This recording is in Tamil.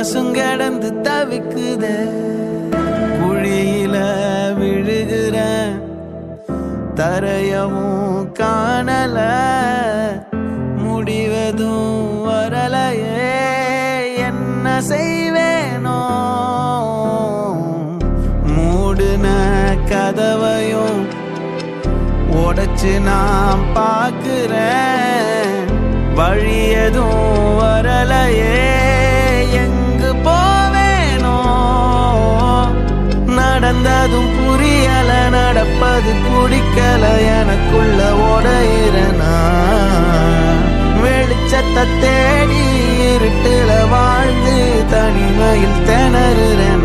மனசும் கிடந்து தவிக்குதே. குழியில விழுகிற தரையவும் காணல, முடிவதும் வரலையே, என்ன செய்வேனோ. மூடுன கதவையும் உடைச்சு நான் பார்க்கிறேன், வழி எதுவும் வரலையே, எங்கு போவேனோ. நடந்ததும் புரியல, நடப்பது பிடிக்கல, எனக்குள்ள உடையிறனா. வெளிச்சத்தை தேடி இருட்டுல வாழ்ந்து தனிமையில் திணறுறேன்.